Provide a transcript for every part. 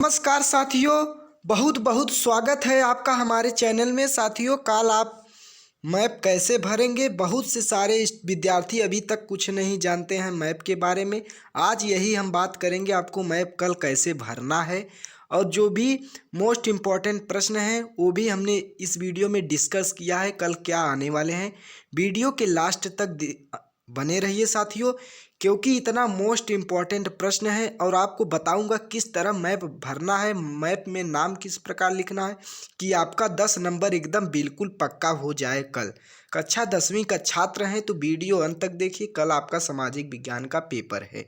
नमस्कार साथियों, बहुत बहुत स्वागत है आपका हमारे चैनल में। साथियों, कल आप मैप कैसे भरेंगे, बहुत से सारे विद्यार्थी अभी तक कुछ नहीं जानते हैं मैप के बारे में। आज यही हम बात करेंगे आपको मैप कल कैसे भरना है, और जो भी मोस्ट इम्पॉर्टेंट प्रश्न हैं वो भी हमने इस वीडियो में डिस्कस किया है कल क्या आने वाले हैं। वीडियो के लास्ट तक बने रहिए साथियों, क्योंकि इतना मोस्ट इम्पॉर्टेंट प्रश्न है और आपको बताऊंगा किस तरह मैप भरना है, मैप में नाम किस प्रकार लिखना है कि आपका 10 नंबर एकदम बिल्कुल पक्का हो जाए। कल कक्षा 10वीं का छात्र हैं तो वीडियो अंत तक देखिए, कल आपका सामाजिक विज्ञान का पेपर है।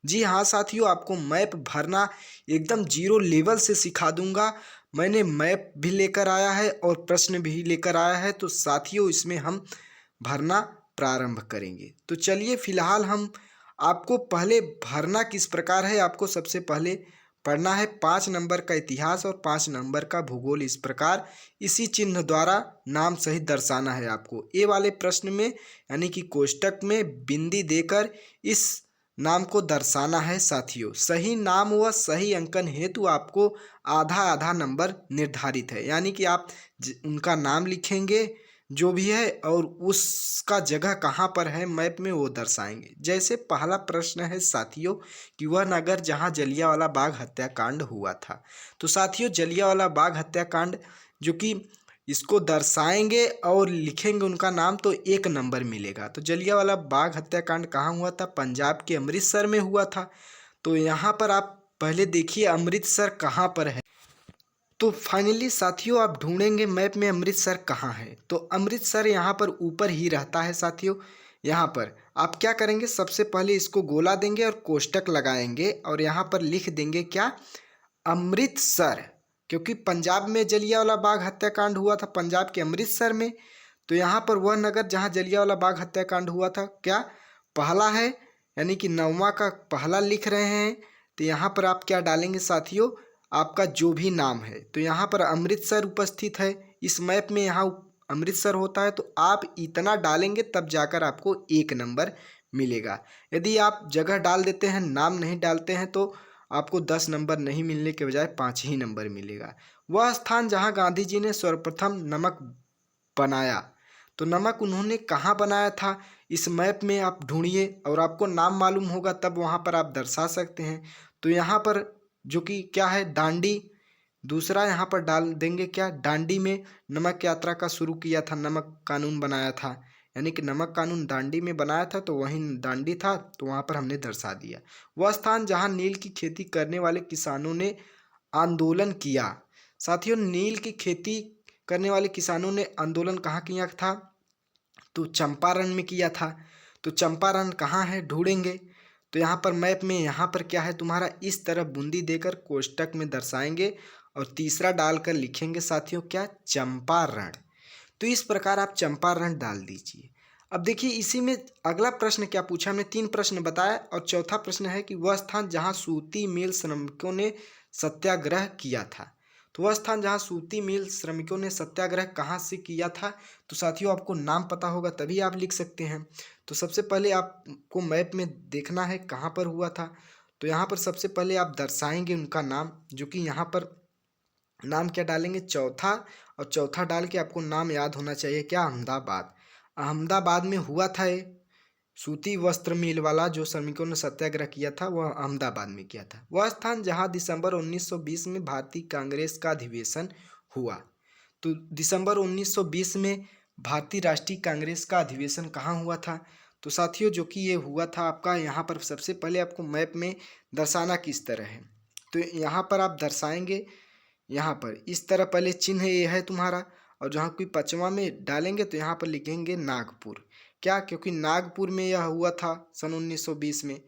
जी हाँ साथियों, आपको मैप भरना एकदम जीरो लेवल से सिखा दूंगा। मैंने मैप भी लेकर आया है और प्रश्न भी लेकर आया है, तो साथियों इसमें हम भरना प्रारंभ करेंगे। तो चलिए फिलहाल हम आपको पहले भरना किस प्रकार है, आपको सबसे पहले पढ़ना है 5 नंबर का इतिहास और 5 नंबर का भूगोल। इस प्रकार इसी चिन्ह द्वारा नाम सहित दर्शाना है आपको। ए वाले प्रश्न में यानी कि कोष्टक में बिंदी देकर इस नाम को दर्शाना है साथियों। सही नाम व सही अंकन हेतु आपको आधा आधा नंबर निर्धारित है, यानी कि आप उनका नाम लिखेंगे जो भी है और उसका जगह कहाँ पर है मैप में वो दर्शाएंगे। जैसे पहला प्रश्न है साथियों कि वह नगर जहाँ जलियांवाला बाग हत्याकांड हुआ था। तो साथियों जलियांवाला बाग हत्याकांड जो कि इसको दर्शाएंगे और लिखेंगे उनका नाम तो 1 नंबर मिलेगा। तो जलियांवाला बाग हत्याकांड कहाँ हुआ था? पंजाब के अमृतसर में हुआ था। तो यहाँ पर आप पहले देखिए अमृतसर कहाँ पर है। तो फाइनली साथियों आप ढूंढेंगे मैप में अमृतसर कहाँ है। तो अमृतसर यहाँ पर ऊपर ही रहता है साथियों। यहाँ पर आप क्या करेंगे, सबसे पहले इसको गोला देंगे और कोष्टक लगाएंगे और यहाँ पर लिख देंगे क्या, अमृतसर, क्योंकि पंजाब में जलियांवाला बाग हत्याकांड हुआ था, पंजाब के अमृतसर में। तो यहाँ पर वह नगर जहाँ जलियांवाला बाग हत्याकांड हुआ था क्या, पहला है, यानी कि 9वां का पहला लिख रहे हैं। तो यहाँ पर आप क्या डालेंगे साथियों, आपका जो भी नाम है। तो यहाँ पर अमृतसर उपस्थित है इस मैप में, यहाँ अमृतसर होता है, तो आप इतना डालेंगे तब जाकर आपको 1 नंबर मिलेगा। यदि आप जगह डाल देते हैं, नाम नहीं डालते हैं, तो आपको 10 नंबर नहीं मिलने के बजाय 5 ही नंबर मिलेगा। वह स्थान जहाँ गांधी जी ने सर्वप्रथम नमक बनाया, तो नमक उन्होंने कहाँ बनाया था इस मैप में आप ढूंढिए, और आपको नाम मालूम होगा तब वहाँ पर आप दर्शा सकते हैं। तो यहाँ पर जो कि क्या है, डांडी। दूसरा यहाँ पर डाल देंगे क्या, डांडी में नमक यात्रा का शुरू किया था, नमक कानून बनाया था, यानी कि नमक कानून दांडी में बनाया था, तो वहीं दांडी था, तो वहाँ पर हमने दर्शा दिया। वह स्थान जहाँ नील की खेती करने वाले किसानों ने आंदोलन किया। साथियों नील की खेती करने वाले किसानों ने आंदोलन कहाँ किया था, तो चंपारण में किया था। तो चंपारण कहाँ है ढूंढेंगे। तो यहाँ पर मैप में यहाँ पर क्या है तुम्हारा, इस तरह बूंदी देकर कोष्टक में दर्शाएंगे और तीसरा डालकर लिखेंगे साथियों क्या, चंपारण। तो इस प्रकार आप चंपारण डाल दीजिए। अब देखिए इसी में अगला प्रश्न क्या पूछा, हमने 3 प्रश्न बताया और चौथा प्रश्न है कि वह स्थान जहाँ सूती मिल श्रमिकों ने सत्याग्रह किया था। तो वह स्थान जहाँ सूती मिल श्रमिकों ने सत्याग्रह कहाँ से किया था, तो साथियों आपको नाम पता होगा तभी आप लिख सकते हैं। तो सबसे पहले आपको मैप में देखना है कहाँ पर हुआ था। तो यहाँ पर सबसे पहले आप दर्शाएंगे उनका नाम, जो कि यहाँ पर नाम क्या डालेंगे, चौथा, और चौथा डाल के आपको नाम याद होना चाहिए क्या, अहमदाबाद। अहमदाबाद में हुआ था ये सूती वस्त्र मिल वाला जो श्रमिकों ने सत्याग्रह किया था, वह अहमदाबाद में किया था। वह स्थान जहां दिसंबर 1920 में भारतीय कांग्रेस का अधिवेशन हुआ। तो दिसंबर 1920 में भारतीय राष्ट्रीय कांग्रेस का अधिवेशन कहाँ हुआ था, तो साथियों जो कि ये हुआ था आपका, यहाँ पर सबसे पहले आपको मैप में दर्शाना किस तरह है। तो यहाँ पर आप दर्शाएंगे, यहाँ पर इस तरह पहले चिन्ह ये है तुम्हारा, और जहाँ कोई 5वां में डालेंगे तो यहाँ पर लिखेंगे नागपुर। क्या, क्योंकि नागपुर में यह हुआ था सन 1920 में।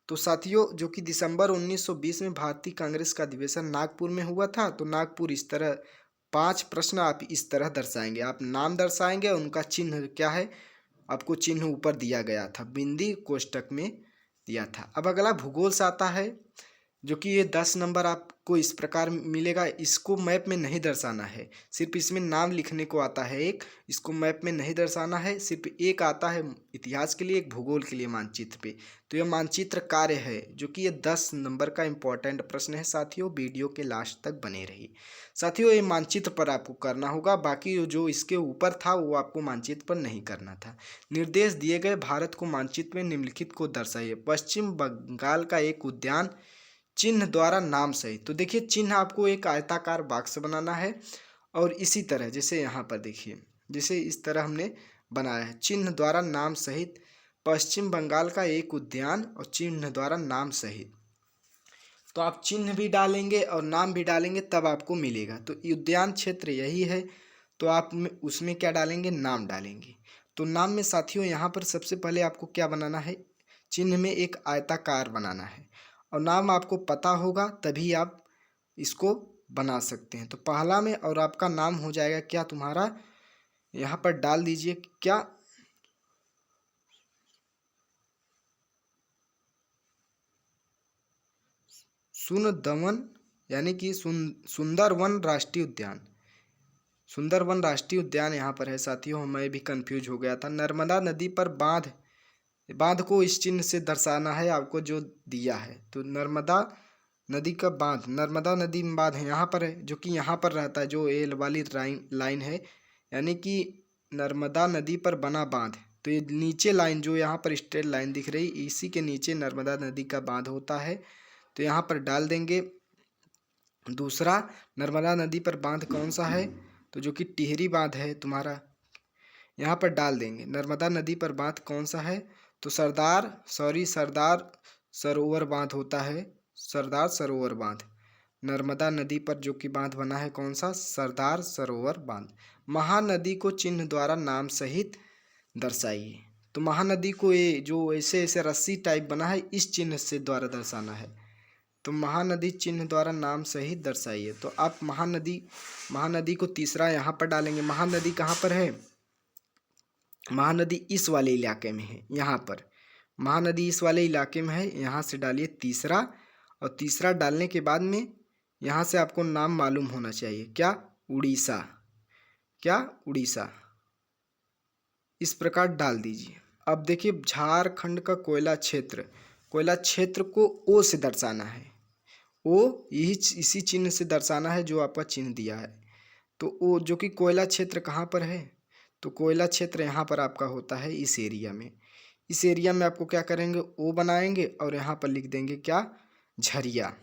तो साथियों जो कि दिसंबर 1920 में भारतीय कांग्रेस का अधिवेशन नागपुर में हुआ था। तो नागपुर इस तरह 5 प्रश्न आप इस तरह दर्शाएंगे, आप नाम दर्शाएंगे, उनका चिन्ह क्या है, आपको चिन्ह ऊपर दिया गया था, बिंदी कोष्टक में दिया था। अब अगला भूगोल से आता है, जो कि ये 10 नंबर आपको इस प्रकार मिलेगा। इसको मैप में नहीं दर्शाना है, सिर्फ इसमें नाम लिखने को आता है एक, इसको मैप में नहीं दर्शाना है। सिर्फ एक आता है इतिहास के लिए, एक भूगोल के लिए मानचित्र पे। तो यह मानचित्र कार्य है जो कि ये 10 नंबर का इम्पोर्टेंट प्रश्न है साथियों। वीडियो के लास्ट तक बने रहिए साथियों। ये मानचित्र पर आपको करना होगा, बाकी जो इसके ऊपर था वो आपको मानचित्र पर नहीं करना था। निर्देश दिए गए भारत को मानचित्र में निम्नलिखित को दर्शाइए। पश्चिम बंगाल का एक उद्यान चिन्ह द्वारा नाम सहित। तो देखिए चिन्ह आपको एक आयताकार बॉक्स बनाना है और इसी तरह जैसे यहाँ पर देखिए, जैसे इस तरह हमने बनाया है, चिन्ह द्वारा नाम सहित पश्चिम बंगाल का एक उद्यान और चिन्ह द्वारा नाम सहित। तो आप चिन्ह भी डालेंगे और नाम भी डालेंगे तब आपको मिलेगा। तो उद्यान क्षेत्र यही है, तो आप उसमें क्या डालेंगे, नाम डालेंगे। तो नाम में साथियों यहाँ पर सबसे पहले आपको क्या बनाना है, चिन्ह में एक आयताकार बनाना है और नाम आपको पता होगा तभी आप इसको बना सकते हैं। तो पहला में और आपका नाम हो जाएगा क्या तुम्हारा, यहाँ पर डाल दीजिए क्या, सुंदरवन, यानी कि सुंदरवन राष्ट्रीय उद्यान। सुंदरवन राष्ट्रीय उद्यान यहाँ पर है साथियों। मैं भी कंफ्यूज हो गया था। नर्मदा नदी पर बांध, बांध को इस चिन्ह से दर्शाना है आपको जो दिया है। तो नर्मदा नदी का बांध, नर्मदा नदी में बांध है यहाँ पर है, जो कि यहाँ पर रहता है, जो एल वाली लाइन है, यानी कि नर्मदा नदी पर बना बांध। तो ये नीचे लाइन जो यहाँ पर स्ट्रेट लाइन दिख रही, इसी के नीचे नर्मदा नदी का बांध होता है। तो यहाँ पर डाल देंगे। दूसरा, नर्मदा नदी पर बांध कौन सा है, तो जो कि टिहरी बांध है तुम्हारा, यहाँ पर डाल देंगे। नर्मदा नदी पर बांध कौन सा है, तो सरदार सरोवर बांध होता है, सरदार सरोवर बांध। नर्मदा नदी पर जो कि बांध बना है कौन सा, सरदार सरोवर बांध। महानदी को चिन्ह द्वारा नाम सहित दर्शाइए। तो महानदी को ये जो ऐसे ऐसे रस्सी टाइप बना है, इस चिन्ह से द्वारा दर्शाना है। तो महानदी चिन्ह द्वारा नाम सहित दर्शाइए। तो आप महानदी को तीसरा यहाँ पर डालेंगे। महानदी कहाँ पर है, महानदी इस वाले इलाके में है, यहाँ पर महानदी इस वाले इलाके में है, यहाँ से डालिए तीसरा। और तीसरा डालने के बाद में यहाँ से आपको नाम मालूम होना चाहिए, क्या, उड़ीसा, क्या, उड़ीसा, इस प्रकार डाल दीजिए। अब देखिए झारखंड का कोयला क्षेत्र को ओ से दर्शाना है। ओ यही इसी चिन्ह से दर्शाना है जो आपका चिन्ह दिया है। तो ओ जो कि कोयला क्षेत्र कहाँ पर है, तो कोयला क्षेत्र यहाँ पर आपका होता है इस एरिया में। इस एरिया में आपको क्या करेंगे, ओ बनाएंगे और यहाँ पर लिख देंगे क्या, झरिया।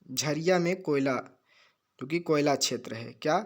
झरिया में कोयला, जो कि कोयला क्षेत्र है, क्या,